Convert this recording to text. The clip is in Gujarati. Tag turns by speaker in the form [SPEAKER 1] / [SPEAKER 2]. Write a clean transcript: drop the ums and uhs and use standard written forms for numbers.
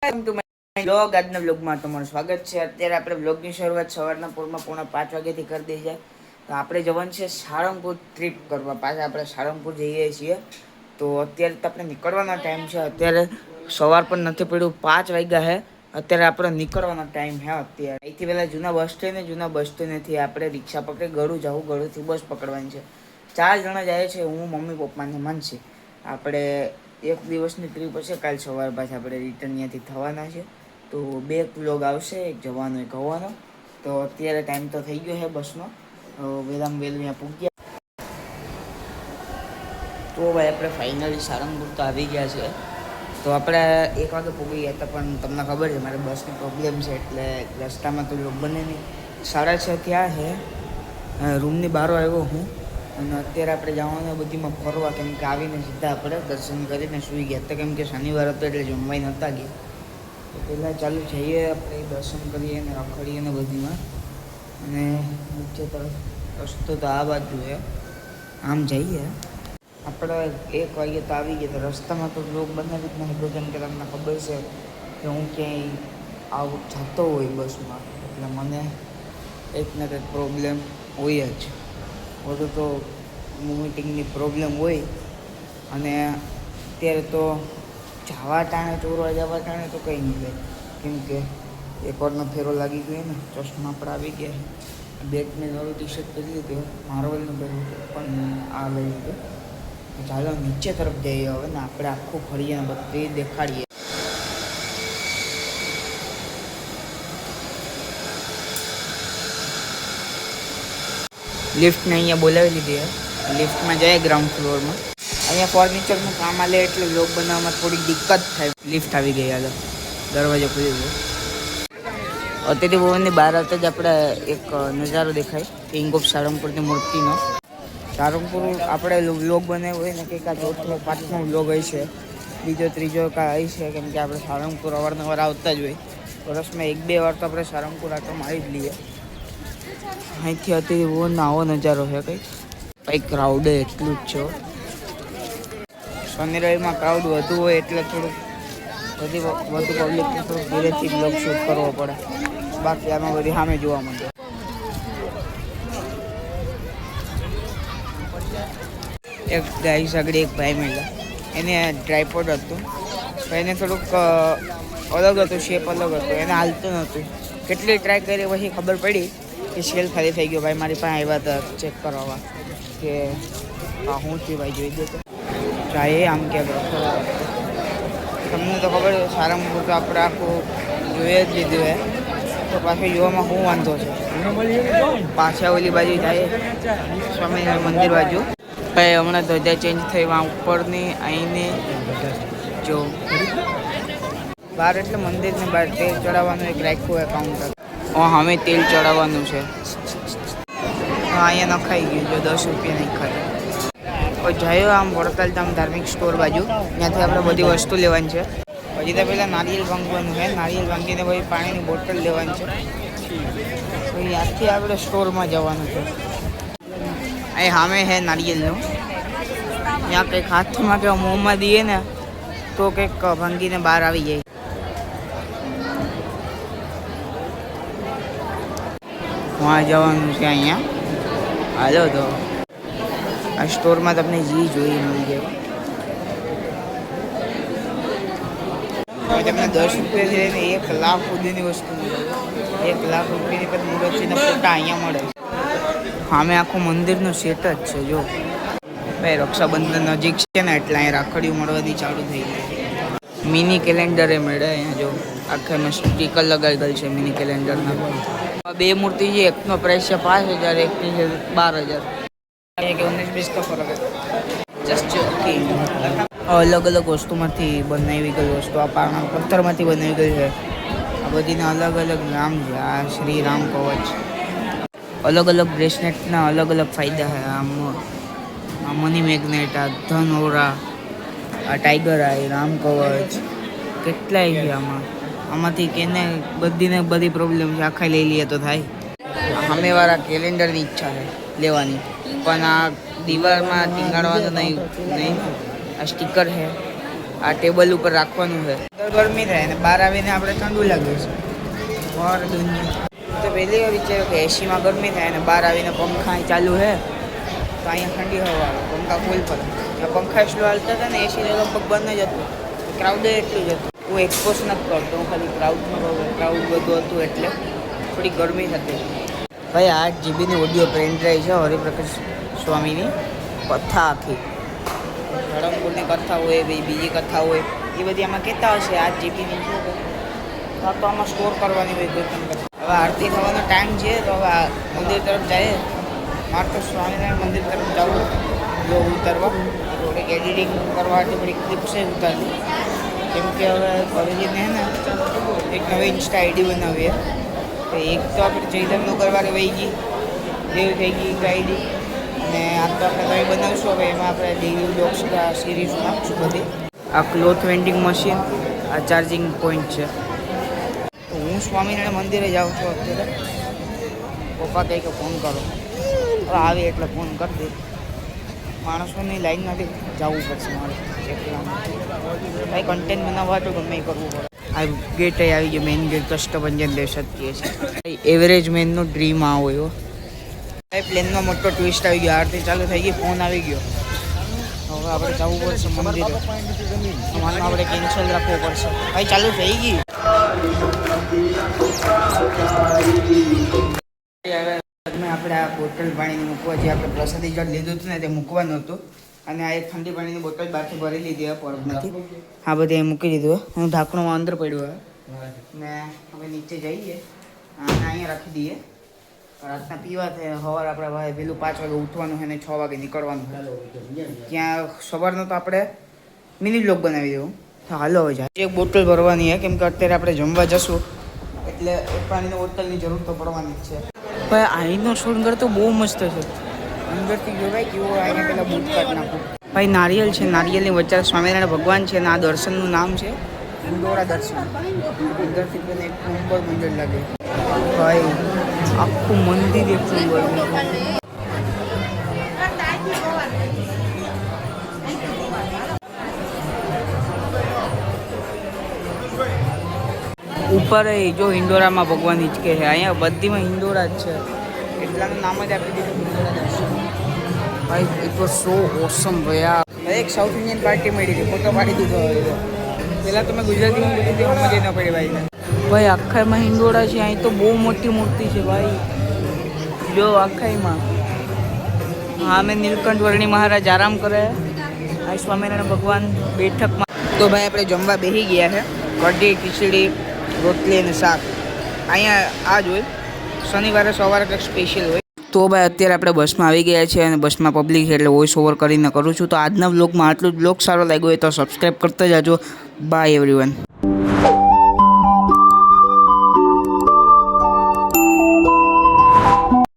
[SPEAKER 1] Welcome to my blog. આજના બ્લોગમાં તમારું સ્વાગત છે. અત્યારે આપણે બ્લોગની શરૂઆત સવારના પોરમાં 4:45 વાગ્યાથી કરી દઈએ છીએ. તો આપણે જવાનું છે સાળંગપુર ટ્રીપ કરવા. પાછા આપણે સાળંગપુર જઈએ છીએ. તો અત્યારે તો આપણે નીકળવાનો ટાઈમ છે. અત્યારે સવાર પણ નથી પડ્યું, 5 વાગ્યા છે. અત્યારે આપણે નીકળવાનો ટાઈમ છે. અત્યારે અહીંથી પહેલાં જૂના બસ સ્ટેન્ડથી આપણે રિક્ષા પકડી ગળું જવું, ગળુંથી બસ પકડવાની છે. 4 જણા જાય છે, હું, મમ્મી, પપ્પાને માનસી. આપણે એક દિવસની ટ્રીપ હશે. કાલ સવાર પાછા આપણે રિટર્ન ત્યાંથી થવાના છે. તો 2 વ્લોગ આવશે, એક જવાનો એક આવવાનો. તો અત્યારે ટાઈમ તો થઈ ગયો છે બસનો. વહેલામાં વહેલું ત્યાં પૂગ્યા. તો ભાઈ આપણે ફાઇનલી સાળંગપુર તો આવી ગયા છે. તો આપણે 1 વાગે પૂગી ગયા હતા, પણ તમને ખબર છે મારે બસની પ્રોબ્લેમ છે, એટલે રસ્તામાં તો લોક બને નહીં. 6:30 થયા છે. રૂમની બહાર આવ્યો હું, અને અત્યારે આપણે જવાનું બધીમાં ફરવા, કેમ કે આવીને સીધા આપણે દર્શન કરીને સૂઈ ગયા હતા, કેમ કે શનિવાર હતો એટલે જમવાઈ નહોતા ગયા. તો પહેલાં ચાલુ જઈએ આપણે, દર્શન કરીએ અને રખડીએ ને બધીમાં. અને નીચે તરફ રસ્તો તો આ બાજુ છે, આમ જઈએ આપણે. 1 વાગે તો આવી ગયા. તો રસ્તામાં તો લોક બનાવી જ નહીં, કેમ કે તમને ખબર છે કે હું ક્યાંય જતો હોય બસમાં, એટલે મને કંઈક ને કંઈક પ્રોબ્લેમ હોય જ. બધું તો વોમિટિંગની પ્રોબ્લેમ હોય. અને અત્યારે તો જવા ટાણે, ચોરવા જવા ટાણે તો કંઈ નહીં થાય, કેમ કે એકવારનો ફેરો લાગી ગયો ને. ચશ્મા પર આવી ગયા. બેટને નવું ટી-શર્ટ કરી લીધું, માર્વલનું પહેર્યું પણ આ લઈ લીધું. ચાલો નીચે તરફ જઈએ હવે ને, આપણે આખું ફરીએ ને બધે દેખાડીએ. લિફ્ટને અહીંયા બોલાવી લીધી. લિફ્ટમાં જાય ગ્રાઉન્ડ ફ્લોરમાં. અહીંયા ફર્નિચરનું કામ આલે એટલે બ્લોગ બનાવવામાં થોડીક દિક્કત થાય. લિફ્ટ આવી ગઈ. હાલો, દરવાજો ખુલી ગયો. અત્યારે ભવનની બહાર આવતા જ આપણે એક નજારો દેખાય, કિંગ ઓફ સાળંગપુરની મૂર્તિનો. સાળંગપુર આપણે બ્લોગ બનાવ્યો હોય ને, કંઈક આ 4થો 5મો બ્લોગ હોય છે, 2જો 3જો કાંઈ હોય છે, કેમ કે આપણે સાળંગપુર અવારનવાર આવતા જ હોય. વર્ષમાં 1-2 વાર તો આપણે સાળંગપુર આટો મારી જ લઈએ. અહીંથી અત્યારે બહુ આવો નજારો છે. કંઈક ક્રાઉડ એટલું જ છે. શનિ રવિમાં ક્રાઉડ વધુ હોય એટલે થોડુંક વધુ પબ્લિકને થોડુંક ધીરેથી બ્લોગ શૂટ કરવો પડે. બાકી આમાં બધી સામે જોવા મળે. એક ગાય આગળ એક ભાઈ મળ્યા, એને ટ્રાયપોડ હતું, તો એને થોડુંક અલગ હતું, શેપ અલગ હતો, એને હાલતું નહોતું. કેટલી ટ્રાય કરી પછી ખબર પડી કે સેલ ખાલી થઈ ગયો. ભાઈ મારી પાસે આવ્યા હતા ચેક કરવા કે હું થયું ભાઈ, જોઈ દો તો જાય આમ ક્યાંક રખડવા. તમને તો ખબર છે સાળંગપુર તો આપણે આખું જોઈએ જ લીધું હે, તો પાછું જોવામાં શું વાંધો છે. પાછા ઓલી બાજુ જાય સ્વામિનારાયણ મંદિર બાજુ. ભાઈ હમણાં ધજા ચેન્જ થઈ ઉપરની, અહીંની જો બહાર, એટલે મંદિરની બહાર તેલ ચડાવવાનું એક રાખ્યું હોય કાઉન્ટર. હવે તેલ ચડાવવાનું છે. અહીંયા નખાઈ ગયું, જો 10 રૂપિયા નહીં ખાય. જયો આમ વડતાલ ધામ ધાર્મિક સ્ટોર બાજુ, ત્યાંથી આપણે બધી વસ્તુ લેવાની છે. પછી તો પહેલાં નારિયેલ ભાંગવાનું છે, નારિયેલ ભાંગીને પછી પાણીની બોટલ લેવાની છે. પછી ત્યાંથી આપણે સ્ટોરમાં જવાનું છે. અહીં સામે છે નારિયેલનું. ત્યાં કંઈક હાથમાં કે મોંમાં દઈએ ને તો કંઈક ભાંગીને બહાર આવી જાય. વहाँ જવાનું છે. અહીંયા હાલો તો આ સ્ટોરમાં તમને જે જોઈએ મળી જાય. તમને 10 રૂપિયાથી લઈને 1 લાખ સુધીની વસ્તુ મળે. 1 લાખ રૂપિયાની પણ મૂર્તિના ફોટા અહીંયા મળે. સામે આખું મંદિરનું સેટ જ છે. જો ભાઈ રક્ષાબંધન નજીક છે ને, એટલે અહીંયા રાખડીઓ મળવાથી ચાલુ થઈ ગઈ. મિની કેલેન્ડરે મળે અહીંયા. જો આખે મેં સ્ટીકર લગાવેલ છે મિની કેલેન્ડરના. 2 મૂર્તિ છે, એકનો પ્રાઇસ છે 5,000, એકની છે 12,000. 19-20 का फर्क है. Just joking. અલગ અલગ વસ્તુમાંથી બનાવી ગઈ વસ્તુ, આ પાણા પથ્થરમાંથી બનાવી ગઈ છે. આ બધીના અલગ અલગ નામ છે. આ શ્રી રામ કવચ. અલગ અલગ બ્રેસલેટના અલગ અલગ ફાયદા છે. આ મની મેગ્નેટ, આ ધન ઓરા, આ ટાઈગર આઈ, રામ કવચ, કેટલાય છે આમાં. આમાંથી કેને બધી પ્રોબ્લેમ છે, આખા લઈ લઈએ તો થાય. સામેવાળા કેલેન્ડરની ઈચ્છા છે લેવાની, પણ આ દિવાલમાં ટીંગાડવાનું નહીં. આ સ્ટીકર છે આ ટેબલ ઉપર રાખવાનું છે. ગરમી થાય ને બહાર આવીને આપણે ઠંડુ લાગે છે. બહાર દુનિયા તો પહેલી વાર વિચાર્યું કે એસીમાં ગરમી થાય અને બહાર આવીને પંખા ચાલુ છે તો અહીંયા ઠંડી હવા આવે. પંખા ફૂલ પર પંખા સ્લો હાલતા હતા ને એસી લગભગ બંધ જ હતું. ક્રાઉડ એટલું જ હતું. હું એક્સપોઝ નથી કરતો, હું ખાલી ક્રાઉડ બધું હતું એટલે થોડી ગરમી થતી. ભાઈ 8 જીબીની ઓડિયો પેન ડ્રાઈવ છે હરિપ્રકાશ સ્વામીની કથા આખી. ધરમપુરની કથા હોય, બીજી કથા હોય, એ બધી આમાં કહેતા હશે. 8 જીબીની છે તો આમાં સ્ટોર કરવાની હોય કોઈ પણ કથા. હવે આરતી થવાનો ટાઈમ છે તો હવે મંદિર તરફ જાય. મારે તો સ્વામિનારાયણ મંદિર તરફ જવું જો ઉતરવા થોડીક એડિટિંગ કરવા માટે થોડીક ક્લિપ્સ ઉતારવી. કેમ કે હવે કોલેજને હે ને એક નવી ઇન્સ્ટા આઈડી બનાવીએ. તો એક તો આપણે ચૈતન્ય કરવાની વહી ગઈ, દેવ થઈ ગઈ એક આઈડી, અને આ તો આપણે નવી બનાવીશું. હવે એમાં આપણે ડેલી બ્લોગ્સ સિરીઝ નાખશું બધી. આ ક્લોથ વેન્ડિંગ મશીન, આ ચાર્જિંગ પોઈન્ટ છે. તો હું સ્વામિનારાયણ મંદિરે જાઉં છું અત્યારે. પપ્પા કહે કે ફોન કરો, હવે આવે એટલે ફોન કરી દે. માણસોની લાઈનમાંથી જવું પડશે મારે એકલામાં. ભાઈ કન્ટેન્ટ બનાવવા તો ગમે એ કરવું પડે. આ ગેટ આવી ગયો, મેઇન ગેટ કષ્ટભંજન દેવસત કહે છે. એવરેજ મેનનો ડ્રીમ આ હોય. ભાઈ પ્લેનમાં મોટો ટ્વિસ્ટ આવી ગયો. આરતી ચાલુ થઈ ગઈ, ફોન આવી ગયો. હવે આપણે જવું પડશે મંદિરે. અમારું આપણે કેન્સલ રાખવું પડશે. ભાઈ ચાલુ થઈ ગઈ. આપણે આ બોટલ પાણીની મૂકવા, જે આપણે પ્રસાદી જળ લીધું હતું ને તે મૂકવાનું હતું. અને આ એક ઠંડી પાણીની બોટલ બહારથી ભરી લીધી હોય પરબમાંથી. આ બધી એ મૂકી દીધું હોય. હું ઢાંકણું અંદર પડ્યું હોય ને હવે નીચે જઈએ અને અહીંયા રાખી દઈએ. રાતના પીવા થાય. સવાર આપણે ભાઈ પેલું 5 વાગે ઉઠવાનું છે ને 6 વાગે નીકળવાનું. ત્યાં સવારનો તો આપણે મિની બ્લોગ બનાવી દેવું. હાલો હવે જાય. એક બોટલ ભરવાની છે કેમ કે અત્યારે આપણે જમવા જશું એટલે એક પાણીની બોટલની જરૂર તો પડવાની જ છે. ભાઈ અહીંનો શણગાર તો બહુ મસ્ત છે. અંદરથી જોવાય કેવો. અહીંયા પેલા બૂટ કાઢ નાખું. ભાઈ નારિયેલ છે, નારિયેલની વચ્ચે સ્વામિનારાયણ ભગવાન છે અને આ દર્શનનું નામ છે હિંડોળા દર્શન. અંદરથી પણ એક નંબર મંદિર લાગે. ભાઈ આખું મંદિર એક નંબર. ઉપર જો હિંડોરામાં ભગવાન હિંચકે છે. અહીંયા બધીમાં હિંડોરા જ છે. એટલાનું નામ જ આપી દીધું હિંડોરા દર્શન. ભાઈ ઇટ વોઝ સો ઓસમ ભયા. એક સાઉથ ઇન્ડિયન પાર્ટી મળી હતી, ફોટો પાડી દીધો હવે. પહેલાં તો મેં ગુજરાતીમાં બોલી હતી, મજા ન પડી ભાઈને. ભાઈ આખાઈમાં હિંડોરા છે. અહીં તો બહુ મોટી મૂર્તિ છે ભાઈ. જો આખાઈમાં. હા મેં નીલકંઠ વર્ણી મહારાજ આરામ કરે. આ સ્વામિનારાયણ ભગવાન બેઠકમાં. તો ભાઈ આપણે જમવા બેસી ગયા છે. કઢી, ખીચડી, રોટલી અને શાક. અહીંયા આ જ હોય. શનિવારે સવારે કંઈક સ્પેશિયલ હોય. તો ભાઈ અત્યારે આપણે બસમાં આવી ગયા છીએ અને બસમાં પબ્લિક છે એટલે વોઇસ ઓવર કરીને કરું છું. તો આજના વ્લોગમાં આટલું જ. વ્લોગ સારો લાગ્યો હોય તો સબસ્ક્રાઈબ કરતા જાજો. By everyone.